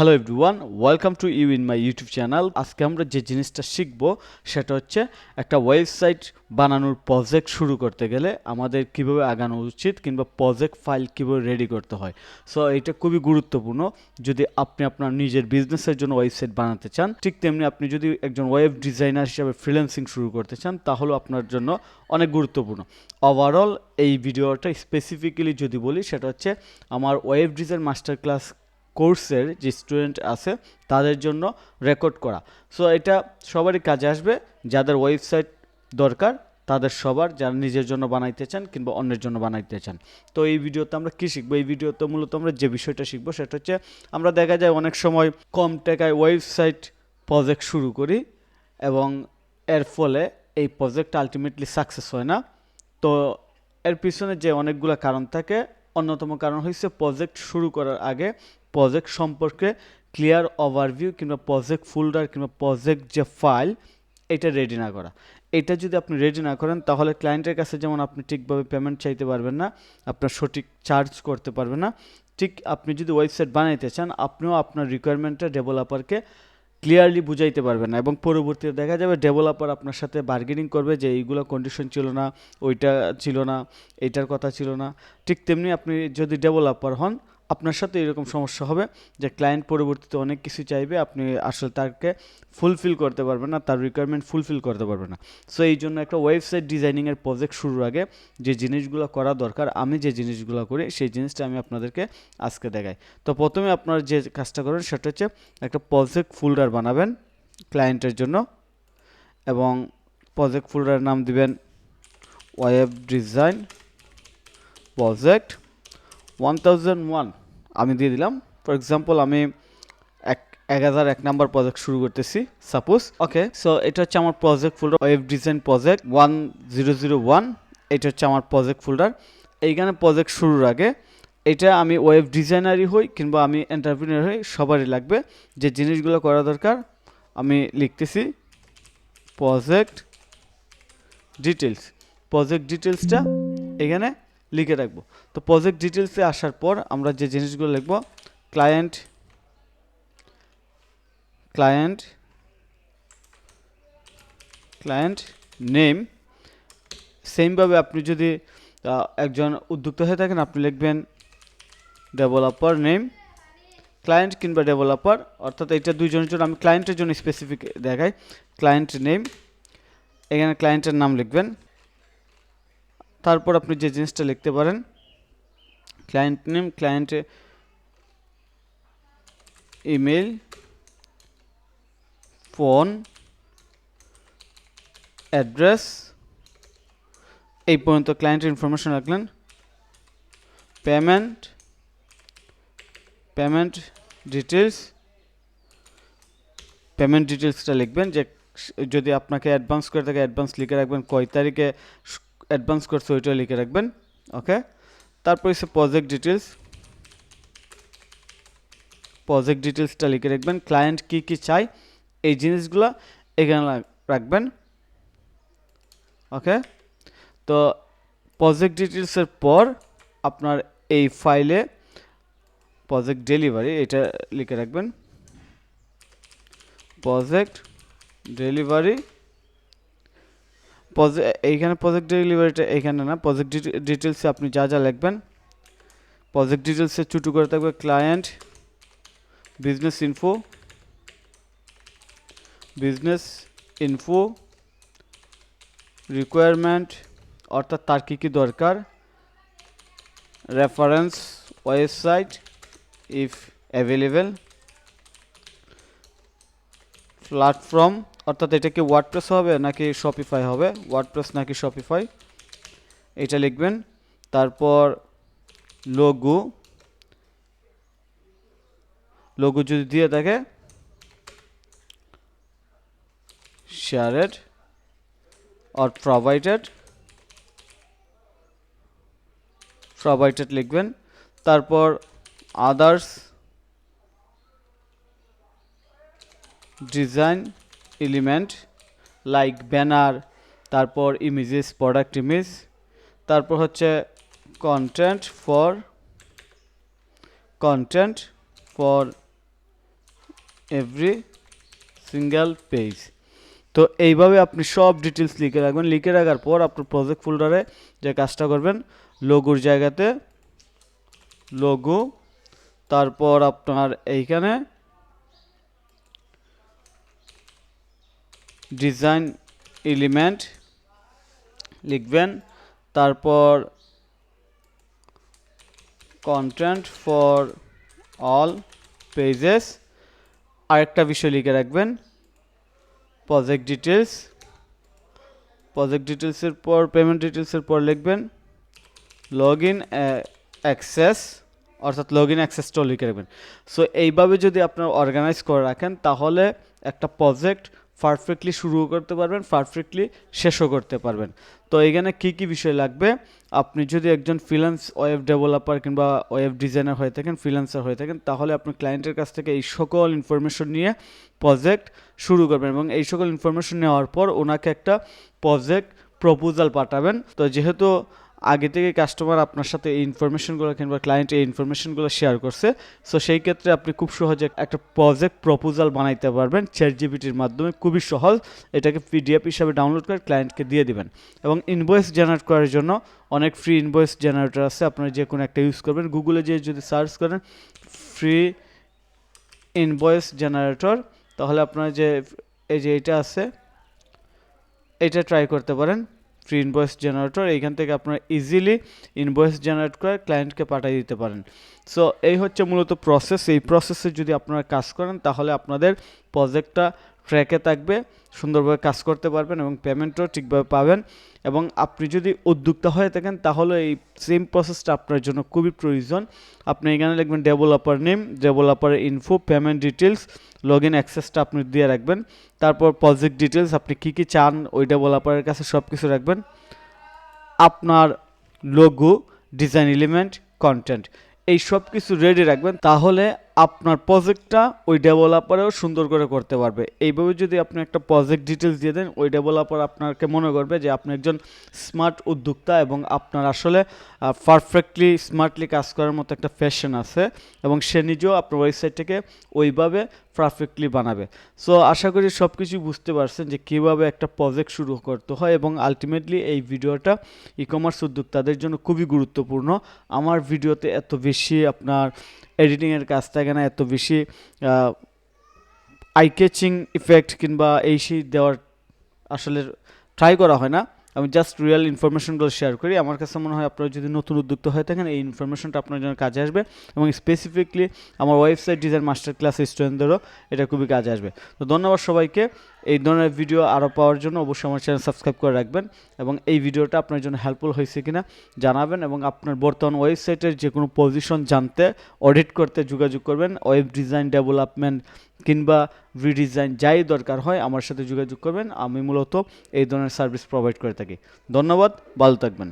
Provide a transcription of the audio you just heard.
Hello everyone, welcome to you in my YouTube channel. আজকে আমরা যে জিনিসটা শিখবো সেটা হচ্ছে একটা ওয়েবসাইট বানানোর প্রজেক্ট শুরু করতে গেলে আমাদের কিভাবে আগানো উচিত কিংবা প্রজেক্ট ফাইল কিভাবে রেডি করতে হয়। সো এটা খুবই গুরুত্বপূর্ণ যদি আপনি আপনার নিজের বিজনেসের জন্য ওয়েবসাইট বানাতে চান। ঠিক তেমনি আপনি যদি একজন ওয়েব ডিজাইনার হিসেবে ফ্রিল্যান্সিং শুরু করতে চান তাহলে আপনার জন্য অনেক গুরুত্বপূর্ণ। ওভারঅল এই ভিডিওটা স্পেসিফিক্যালি যদি বলি সেটা হচ্ছে আমার ওয়েব ডিজাইন মাস্টার ক্লাস কোর্সের যে স্টুডেন্ট আছে তাদের জন্য রেকর্ড করা। সো এটা সবারই কাজে আসবে, যাদের ওয়েবসাইট দরকার তাদের সবার, যারা নিজের জন্য বানাইতে চান কিংবা অন্যের জন্য বানাইতে চান। তো এই ভিডিওতে আমরা কী শিখবো? এই ভিডিওতে মূলত আমরা যে বিষয়টা শিখবো সেটা হচ্ছে, আমরা দেখা যায় অনেক সময় কম টাকায় ওয়েবসাইট প্রজেক্ট শুরু করি এবং এর ফলে এই প্রজেক্ট আলটিমেটলি সাকসেস হয় না। তো এর পিছনে যে অনেকগুলো কারণ থাকে, অন্যতম কারণ হচ্ছে প্রজেক্ট শুরু করার আগে প্রজেক্ট সম্পর্কে ক্লিয়ার ওভারভিউ কিংবা প্রজেক্ট ফোল্ডার কিংবা প্রজেক্ট যে ফাইল এটা রেডি না করা। এটা যদি আপনি রেডি না করেন তাহলে ক্লায়েন্টের কাছে যেমন আপনি ঠিকভাবে পেমেন্ট চাইতে পারবেন না, আপনার সঠিক চার্জ করতে পারবেন না। ঠিক আপনি যদি ওয়েবসাইট বানাইতে চান, আপনিও আপনার রিকোয়ারমেন্টটা ডেভেলপারকে ক্লিয়ারলি বুঝাইতে পারবেন না এবং পরবর্তীতে দেখা যাবে ডেভেলপার আপনার সাথে বার্গেনিং করবে যে এইগুলো কন্ডিশন ছিল না, ওইটা ছিল না, এইটার কথা ছিল না। ঠিক তেমনি আপনি যদি ডেভেলপার হন, আপনার সাথে এরকম সমস্যা হবে যে ক্লায়েন্ট পরবর্তীতে অনেক কিছু চাইবে, আপনি আসলে তাকে ফুলফিল করতে পারবেন না, তার রিকোয়ারমেন্ট ফুলফিল করতে পারবেন না। সো এই জন্য একটা ওয়েবসাইট ডিজাইনিংয়ের প্রজেক্ট শুরুর আগে যে জিনিসগুলো করা দরকার, আমি যে জিনিসগুলো করি সেই জিনিসটা আমি আপনাদেরকে আজকে দেখাই। তো প্রথমে আপনারা যে কাজটা করবেন সেটা হচ্ছে একটা প্রজেক্ট ফোল্ডার বানাবেন ক্লায়েন্টের জন্য এবং প্রজেক্ট ফোল্ডারের নাম দিবেন ওয়েব ডিজাইন প্রজেক্ট 1001 আমি দিয়ে দিলাম। ফর এক্সাম্পল আমি 1001 নাম্বার প্রজেক্ট শুরু করতেছি সাপোজ। ওকে, সো এটা হচ্ছে আমার project folder, web design project 1001। এটা হচ্ছে আমার প্রজেক্ট ফোল্ডার। এইখানে প্রজেক্ট শুরুর আগে এটা আমি ওয়েব ডিজাইনারই হই কিংবা আমি এন্টারপ্রিনার হই, সবারই লাগবে যে জিনিসগুলো করা দরকার। আমি লিখতেছি প্রজেক্ট ডিটেলস। প্রজেক্ট ডিটেলসটা এখানে লিখে রাখবো। তো প্রজেক্ট ডিটেলসে আসার পর আমরা যে জিনিসগুলো লিখব, ক্লায়েন্ট ক্লায়েন্ট ক্লায়েন্ট নেম। সেমভাবে আপনি যদি একজন উদ্যোক্তা হয়ে থাকেন, আপনি লিখবেন ডেভেলপার নেম, ক্লায়েন্ট কিংবা ডেভেলপার, অর্থাৎ এটা দুইজনের জন্য। আমি ক্লায়েন্টের জন্য স্পেসিফিক দেখাই, ক্লায়েন্ট নেম, এখানে ক্লায়েন্টের নাম লিখবেন। তারপর আপনি যে জিনিসটা লিখতে পারেন, client name, client email, phone, address, এই পর্যন্ত ক্লায়েন্টের ইনফরমেশন রাখলেন। পেমেন্ট ডিটেলসটা লিখবেন, যে যদি আপনাকে অ্যাডভান্স করে থাকে অ্যাডভান্স লিখে রাখবেন, কয় তারিখে অ্যাডভান্স করছে ওইটা লিখে রাখবেন। ওকে, তারপর হচ্ছে প্রজেক্ট ডিটেলসটা লিখে রাখবেন, ক্লায়েন্ট কি কি চাই এই জিনিসগুলো এখানে রাখবেন। ওকে, তো প্রজেক্ট ডিটেলসের পর আপনার এই ফাইলে প্রজেক্ট ডেলিভারি এটা লিখে রাখবেন, প্রজেক্ট ডেলিভারি। এইখানে প্রজেক্ট ডেলিভারিটা এইখানে না, প্রজেক্ট ডিটেলসে আপনি যা যা লিখবেন, প্রজেক্ট ডিটেলসে ছোটো করে থাকবে ক্লায়েন্ট বিজনেস ইনফো রিকোয়ারমেন্ট, অর্থাৎ তার কী কী দরকার, reference website if available, platform, অর্থাৎ এটা কি ওয়ার্ডপ্রেস হবে নাকি শপিফাই হবে, ওয়ার্ডপ্রেস নাকি শপিফাই এটা লিখবেন। তারপর লোগো যদি দিয়ে থাকে শেয়ারেড অর প্রোভাইডেড লিখবেন। তারপর others design element like banner, তারপর ইমেজেস, প্রোডাক্ট ইমেজ, তারপর হচ্ছে content for every single page. তো এইভাবে আপনি সব ডিটেলস লিখে রাখবেন। লিখে রাখার পর আপনার প্রজেক্ট ফোল্ডারে যে কাজটা করবেন, লোগোর জায়গাতে লোগো, তারপর আপনার এইখানে ডিজাইন এলিমেন্ট লিখবেন, তারপর কন্টেন্ট ফর অল পেজেস। আরেকটা বিষয় লিখে রাখবেন প্রজেক্ট ডিটেলস। প্রজেক্ট ডিটেলসের পর পেমেন্ট ডিটেলসের পর লিখবেন লগ ইন অ্যাক্সেস, অর্থাৎ লগ ইন অ্যাক্সেসটাও লিখে রাখবেন। সো এইভাবে যদি আপনারা অর্গানাইজ করে রাখেন তাহলে একটা প্রজেক্ট পারফেক্টলি শুরু করতে পারবেন, পারফেক্টলি শেষও করতে পারবেন। তো এখানে কি কি বিষয় লাগবে, আপনি যদি একজন ফ্রিল্যান্স ওয়েব ডেভেলপার কিংবা ওয়েব ডিজাইনার হয়ে থাকেন, ফ্রিল্যান্সার হয়ে থাকেন, তাহলে আপনি ক্লায়েন্টের কাছ থেকে এই সকল ইনফরমেশন নিয়ে প্রজেক্ট শুরু করবেন এবং এই সকল ইনফরমেশন নেওয়ার পর ওনাকে একটা প্রজেক্ট প্রপোজাল পাঠাবেন। তো যেহেতু আগে থেকে কাস্টমার আপনার সাথে এই ইনফরমেশনগুলো কিংবা ক্লায়েন্ট এই ইনফরমেশনগুলো শেয়ার করছে, সো সেই ক্ষেত্রে আপনি খুব সহজে একটা প্রজেক্ট প্রপোজাল বানাইতে পারবেন চ্যাটজিপিটির মাধ্যমে। খুবই সহজ। এটাকে পিডিএফ হিসাবে ডাউনলোড করে ক্লায়েন্টকে দিয়ে দিবেন। এবং ইনভয়েস জেনারেট করার জন্য অনেক ফ্রি ইনভয়েস জেনারেটর আছে, আপনারা যে কোনো একটা ইউজ করবেন। গুগলে যে যদি সার্চ করেন ফ্রি ইনভয়েস জেনারেটর, তাহলে আপনারা যে এই যে এটা আছে এটা ট্রাই করতে পারেন, ফ্রি ইনভয়েস জেনারেটর। এইখান থেকে আপনারা ইজিলি ইনভয়েস জেনারেট করে ক্লায়েন্টকে পাঠিয়ে দিতে পারেন। সো এই হচ্ছে মূলত প্রসেস। এই প্রসেসে যদি আপনারা কাজ করেন তাহলে আপনাদের প্রজেক্টটা ট্র্যাকে থাকবে, সুন্দরভাবে কাজ করতে পারবেন এবং পেমেন্টও ঠিকভাবে পাবেন। এবং আপনি যদি উদ্যোক্তা হয়ে থাকেন তাহলে এই সেম প্রসেসটা আপনার জন্য খুবই প্রয়োজন। আপনি এখানে লিখবেন ডেভেলপার নেম, ডেভেলপারের info, payment details, log in অ্যাক্সেসটা আপনি দিয়ে রাখবেন। তারপর প্রজেক্ট ডিটেলস, আপনি কী কী চান ওই ডেভেলপারের কাছে সব কিছু রাখবেন। আপনার লোগো, ডিজাইন এলিমেন্ট, কন্টেন্ট, এই সব কিছু রেডি রাখবেন, তাহলে আপনার প্রজেক্টটা ওই ডেভেলপারেও সুন্দর করে করতে পারবে। এইভাবে যদি আপনি একটা প্রজেক্ট ডিটেলস দিয়ে দেন, ওই ডেভেলপার আপনাকে মনে করবে যে আপনি একজন স্মার্ট উদ্যোক্তা এবং আপনার আসলে পারফেক্টলি স্মার্টলি কাজ করার মতো একটা প্যাশন আছে এবং সে নিজেও আপনার ওয়েবসাইটটাকে ওইভাবে পারফেক্টলি বানাবে। সো আশা করি সব কিছু বুঝতে পারছেন যে কীভাবে একটা প্রজেক্ট শুরু করতে হয় এবং আলটিমেটলি এই ভিডিওটা ই কমার্স উদ্যোক্তাদের জন্য খুবই গুরুত্বপূর্ণ। আমার ভিডিওতে এত বেশি আপনার এডিটিংয়ের কাজ থাকে না, এত বেশি আই ক্যাচিং ইফেক্ট কিংবা এই সেই দেওয়ার আসলে ট্রাই করা হয় না। আমি জাস্ট রিয়েল ইনফরমেশনগুলো শেয়ার করি। আমার কাছে মনে হয় আপনারা যদি নতুন উদ্যোক্তা হয়ে থাকেন এই ইনফরমেশনটা আপনার জন্য কাজে আসবে এবং স্পেসিফিকলি আমার ওয়েবসাইট ডিজাইন মাস্টার ক্লাস স্টুডেন্টদেরও এটা খুবই কাজে আসবে। তো ধন্যবাদ সবাইকে। এই ধরনের ভিডিও আরও পাওয়ার জন্য অবশ্যই আমার চ্যানেল সাবস্ক্রাইব করে রাখবেন এবং এই ভিডিওটা আপনার জন্য হেল্পফুল হয়েছে কিনা জানাবেন এবং আপনার বর্তমান ওয়েবসাইটের যে কোনো পজিশন জানতে অডিট করতে যোগাযোগ করবেন। ওয়েব ডিজাইন ডেভেলপমেন্ট কিংবা রিডিজাইন যাই দরকার হয় আমার সাথে যোগাযোগ করবেন। আমি মূলত এই ধরনের সার্ভিস প্রোভাইড করে থাকি। ধন্যবাদ, ভালো থাকবেন।